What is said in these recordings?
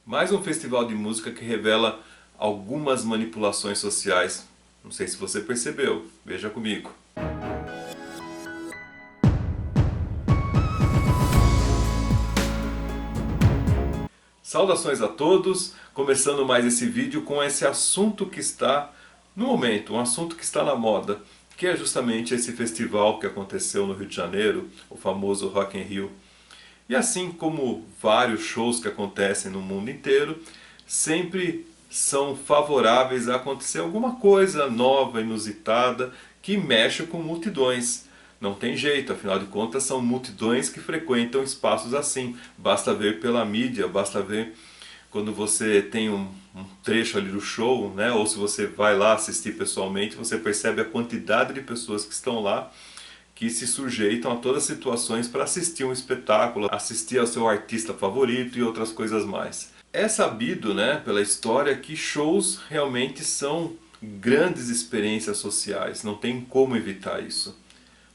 Mais um festival de música que revela algumas manipulações sociais. Não sei se você percebeu, veja comigo. Saudações a todos, começando mais esse vídeo com esse assunto que está no momento, um assunto que está na moda, que é justamente esse festival que aconteceu no Rio de Janeiro, o famoso Rock in Rio. E assim como vários shows que acontecem no mundo inteiro, sempre são favoráveis a acontecer alguma coisa nova, inusitada, que mexe com multidões. Não tem jeito, afinal de contas são multidões que frequentam espaços assim. Basta ver pela mídia, basta ver quando você tem um trecho ali do show, né? Ou se você vai lá assistir pessoalmente, você percebe a quantidade de pessoas que estão lá, que se sujeitam a todas as situações para assistir um espetáculo, assistir ao seu artista favorito e outras coisas mais. É sabido, né, pela história, que shows realmente são grandes experiências sociais, não tem como evitar isso.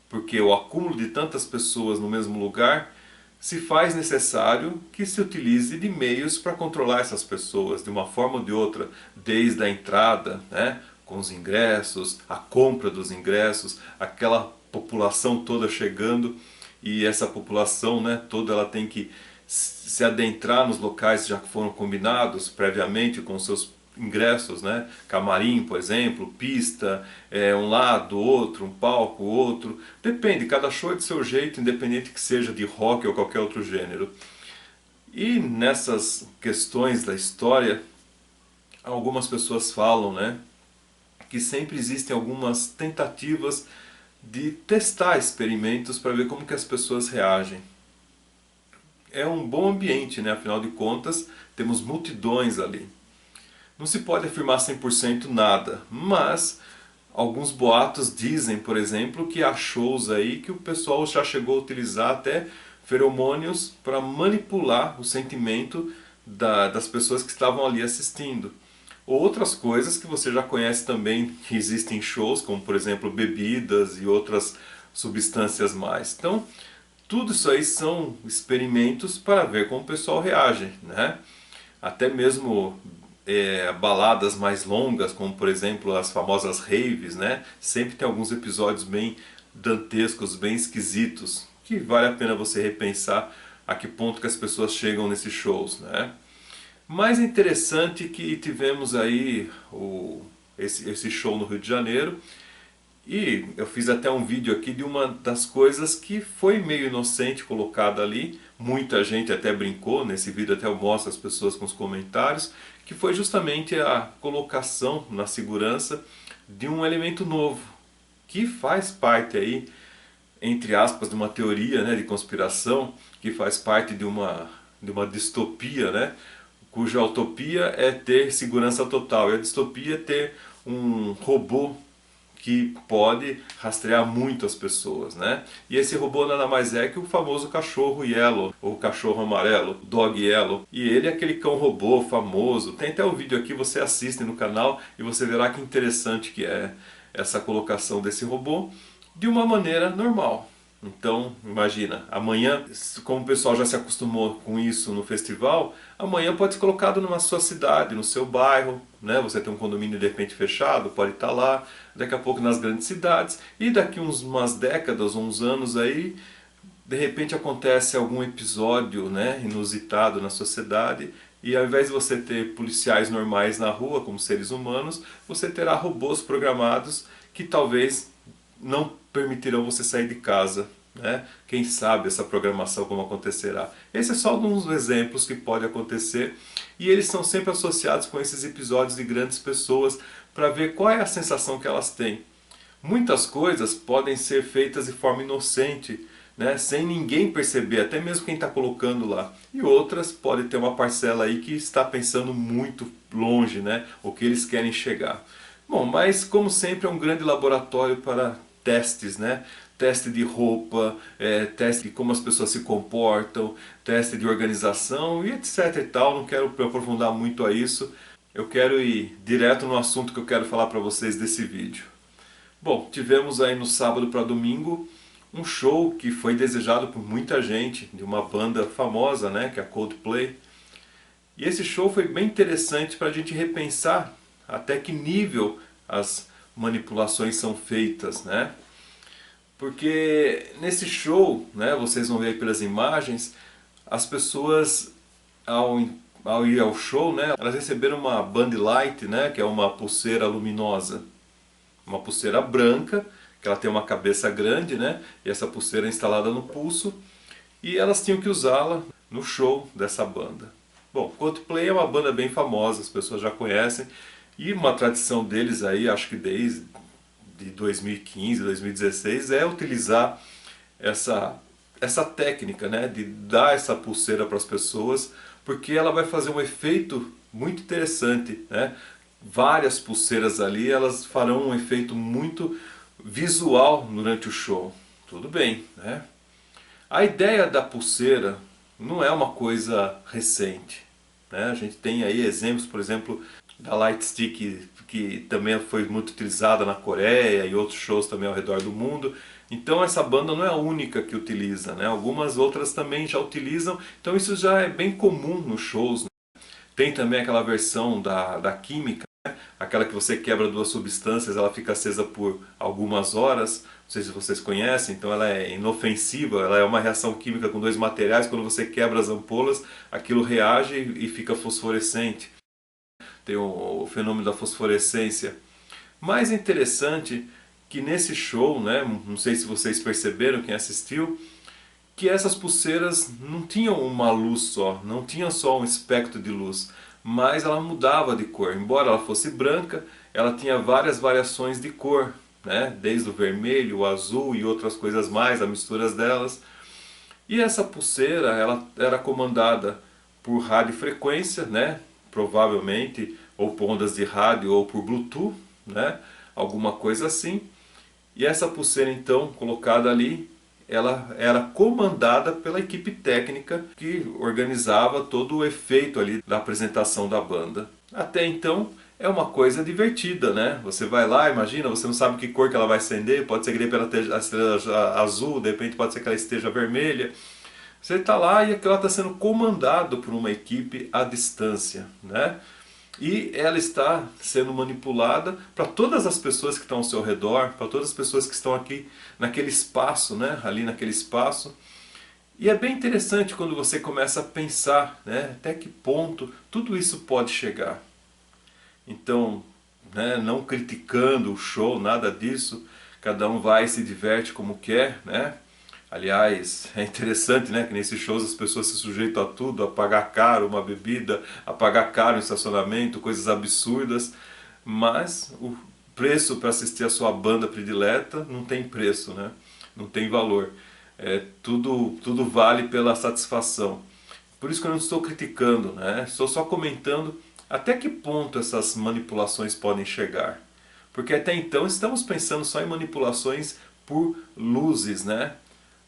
Porque o acúmulo de tantas pessoas no mesmo lugar se faz necessário que se utilize de meios para controlar essas pessoas de uma forma ou de outra, desde a entrada, né, com os ingressos, a compra dos ingressos, aquela população toda chegando, e essa população, né, toda, ela tem que se adentrar nos locais já que foram combinados previamente com seus ingressos, né? Camarim, por exemplo, pista, um lado, outro, um palco, outro. Depende, cada show é de seu jeito, independente que seja de rock ou qualquer outro gênero. E nessas questões da história, algumas pessoas falam, né, que sempre existem algumas tentativas de testar experimentos para ver como que as pessoas reagem. É um bom ambiente, né? Afinal de contas, temos multidões ali. Não se pode afirmar 100% nada, mas alguns boatos dizem, por exemplo, que há shows aí que o pessoal já chegou a utilizar até feromônios para manipular o sentimento das pessoas que estavam ali assistindo. Outras coisas que você já conhece também, que existem em shows, como por exemplo bebidas e outras substâncias mais. Então, tudo isso aí são experimentos para ver como o pessoal reage, né? Até mesmo baladas mais longas, como por exemplo as famosas raves, né? Sempre tem alguns episódios bem dantescos, bem esquisitos, que vale a pena você repensar a que ponto que as pessoas chegam nesses shows, né? Mais interessante que tivemos aí esse show no Rio de Janeiro, e eu fiz até um vídeo aqui de uma das coisas que foi meio inocente colocada ali. Muita gente até brincou, nesse vídeo até eu mostro as pessoas com os comentários, que foi justamente a colocação na segurança de um elemento novo, que faz parte aí, entre aspas, de uma teoria, né, de conspiração, que faz parte de uma distopia, né, cuja utopia é ter segurança total, e a distopia é ter um robô que pode rastrear muito as pessoas, né? E esse robô nada mais é que o famoso cachorro Yellow, ou cachorro amarelo, Dog Yellow. E ele é aquele cão robô famoso. Tem até um vídeo aqui, você assiste no canal e você verá que interessante que é essa colocação desse robô de uma maneira normal. Então, imagina, amanhã, como o pessoal já se acostumou com isso no festival, amanhã pode ser colocado numa sua cidade, no seu bairro, né? Você tem um condomínio de repente fechado, pode estar lá, daqui a pouco nas grandes cidades, e daqui umas décadas, uns anos aí, de repente acontece algum episódio, né, inusitado na sociedade, e ao invés de você ter policiais normais na rua, como seres humanos, você terá robôs programados que talvez não permitirão você sair de casa, né? Quem sabe essa programação como acontecerá. Esse é só um dos exemplos que pode acontecer, e eles são sempre associados com esses episódios de grandes pessoas para ver qual é a sensação que elas têm. Muitas coisas podem ser feitas de forma inocente, né? Sem ninguém perceber, até mesmo quem está colocando lá. E outras podem ter uma parcela aí que está pensando muito longe, né? O que eles querem chegar. Bom, mas como sempre é um grande laboratório para testes, né? Teste de roupa, teste de como as pessoas se comportam, teste de organização e etc e tal. Não quero me aprofundar muito a isso. Eu quero ir direto no assunto que eu quero falar para vocês desse vídeo. Bom, tivemos aí no sábado para domingo um show que foi desejado por muita gente, de uma banda famosa, né, que é a Coldplay. E esse show foi bem interessante para a gente repensar até que nível as manipulações são feitas, né? Porque nesse show, né, vocês vão ver aí pelas imagens, as pessoas ao ir ao show, né, elas receberam uma Band Light, né, que é uma pulseira luminosa. Uma pulseira branca, que ela tem uma cabeça grande, né, e essa pulseira é instalada no pulso, e elas tinham que usá-la no show dessa banda. Bom, Coldplay é uma banda bem famosa, as pessoas já conhecem, e uma tradição deles aí, acho que desde de 2015, 2016, é utilizar essa técnica, né, de dar essa pulseira para as pessoas, porque ela vai fazer um efeito muito interessante, né? Várias pulseiras ali, elas farão um efeito muito visual durante o show. Tudo bem, né? A ideia da pulseira não é uma coisa recente, né? A gente tem aí exemplos, por exemplo, da Light Stick, que também foi muito utilizada na Coreia e outros shows também ao redor do mundo. Então essa banda não é a única que utiliza, né? Algumas outras também já utilizam, então isso já é bem comum nos shows, né? Tem também aquela versão da química, aquela que você quebra duas substâncias, ela fica acesa por algumas horas. Não sei se vocês conhecem, então ela é inofensiva, ela é uma reação química com dois materiais. Quando você quebra as ampolas, aquilo reage e fica fosforescente. Tem o fenômeno da fosforescência. Mais interessante que nesse show, né, não sei se vocês perceberam, quem assistiu, que essas pulseiras não tinham uma luz só, não tinha só um espectro de luz, mas ela mudava de cor. Embora ela fosse branca, ela tinha várias variações de cor, né? Desde o vermelho, o azul e outras coisas mais, as misturas delas. E essa pulseira, ela era comandada por radiofrequência, né? Provavelmente, ou por ondas de rádio ou por Bluetooth, né? Alguma coisa assim. E essa pulseira então, colocada ali, ela era comandada pela equipe técnica que organizava todo o efeito ali da apresentação da banda. Até então é uma coisa divertida, né? Você vai lá, imagina, você não sabe que cor que ela vai acender, pode ser que de repente ela esteja azul, de repente pode ser que ela esteja vermelha. Você está lá e aquilo está sendo comandado por uma equipe à distância, né? E ela está sendo manipulada para todas as pessoas que estão ao seu redor, para todas as pessoas que estão aqui naquele espaço, né? Ali naquele espaço. E é bem interessante quando você começa a pensar, né? Até que ponto tudo isso pode chegar. Então, né? Não criticando o show, nada disso. Cada um vai e se diverte como quer, né? Aliás, é interessante, né, que nesses shows as pessoas se sujeitam a tudo, a pagar caro uma bebida, a pagar caro um estacionamento, coisas absurdas, mas o preço para assistir a sua banda predileta não tem preço, né? Não tem valor. Tudo vale pela satisfação. Por isso que eu não estou criticando, né? Estou só comentando até que ponto essas manipulações podem chegar. Porque até então estamos pensando só em manipulações por luzes, né?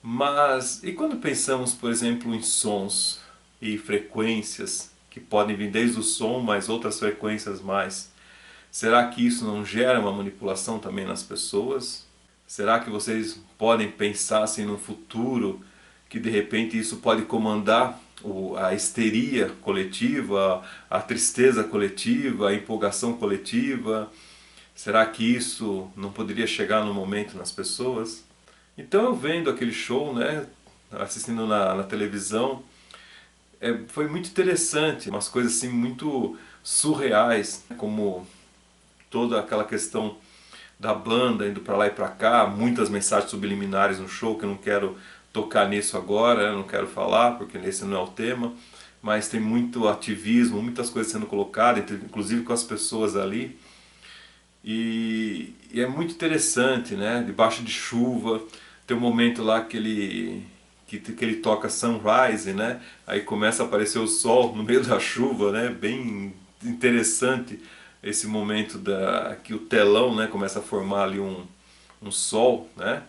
Mas e quando pensamos, por exemplo, em sons e frequências que podem vir desde o som, mas outras frequências mais? Será que isso não gera uma manipulação também nas pessoas? Será que vocês podem pensar assim no futuro que de repente isso pode comandar a histeria coletiva, a tristeza coletiva, a empolgação coletiva? Será que isso não poderia chegar no momento nas pessoas? Então eu vendo aquele show, né, assistindo na televisão, foi muito interessante, umas coisas assim muito surreais, como toda aquela questão da banda indo para lá e para cá, muitas mensagens subliminares no show, que eu não quero tocar nisso agora, eu não quero falar, porque esse não é o tema, mas tem muito ativismo, muitas coisas sendo colocadas, inclusive com as pessoas ali, e é muito interessante, né, debaixo de chuva. Tem um momento lá que ele toca Sunrise, né? Aí começa a aparecer o sol no meio da chuva, né? Bem interessante esse momento que o telão, né, começa a formar ali um sol, né?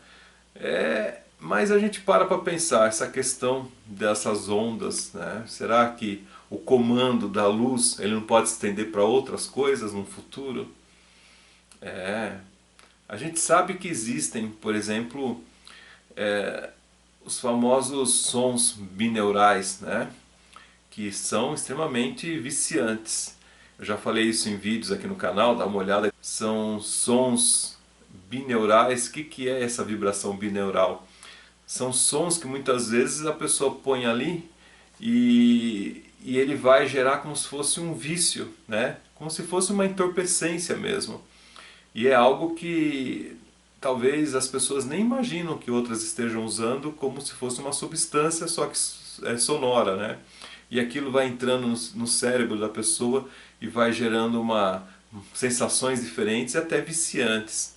Mas a gente para pensar essa questão dessas ondas, né? Será que o comando da luz ele não pode se estender para outras coisas no futuro? A gente sabe que existem, por exemplo, os famosos sons bineurais, né? que são extremamente viciantes. Eu já falei isso em vídeos aqui no canal, dá uma olhada. São sons bineurais. O que é essa vibração bineural? São sons que muitas vezes a pessoa põe ali e ele vai gerar como se fosse um vício, né? Como se fosse uma entorpecência mesmo. E é algo que talvez as pessoas nem imaginam que outras estejam usando, como se fosse uma substância, só que é sonora, né? E aquilo vai entrando no cérebro da pessoa e vai gerando sensações diferentes e até viciantes.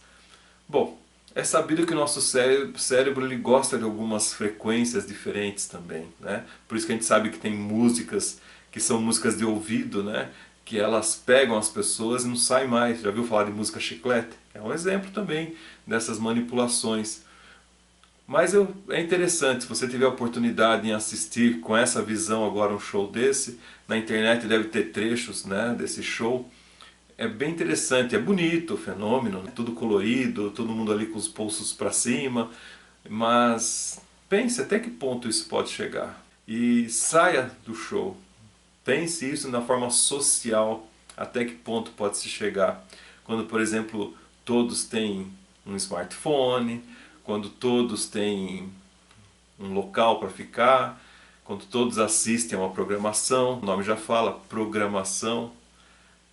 Bom, é sabido que o nosso cérebro ele gosta de algumas frequências diferentes também, né? Por isso que a gente sabe que tem músicas que são músicas de ouvido, né? Que elas pegam as pessoas e não saem mais. Já viu falar de música chiclete? É um exemplo também dessas manipulações. Mas é interessante, se você tiver a oportunidade em assistir com essa visão agora um show desse, na internet deve ter trechos, né, desse show. É bem interessante, é bonito o fenômeno, tudo colorido, todo mundo ali com os pulsos para cima, mas pense até que ponto isso pode chegar. E saia do show, pense isso na forma social, até que ponto pode se chegar. Quando, por exemplo, todos têm um smartphone, quando todos têm um local para ficar, quando todos assistem a uma programação, o nome já fala, programação.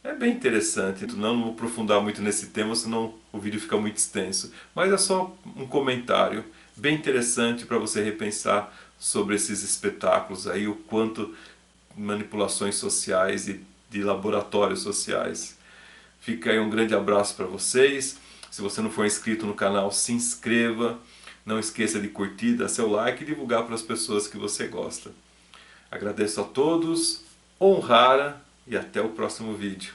É bem interessante, não vou aprofundar muito nesse tema, senão o vídeo fica muito extenso. Mas é só um comentário bem interessante para você repensar sobre esses espetáculos aí, o quanto manipulações sociais e de laboratórios sociais. Fica aí um grande abraço para vocês. Se você não for inscrito no canal, se inscreva. Não esqueça de curtir, dar seu like e divulgar para as pessoas que você gosta. Agradeço a todos, Om Hara e até o próximo vídeo.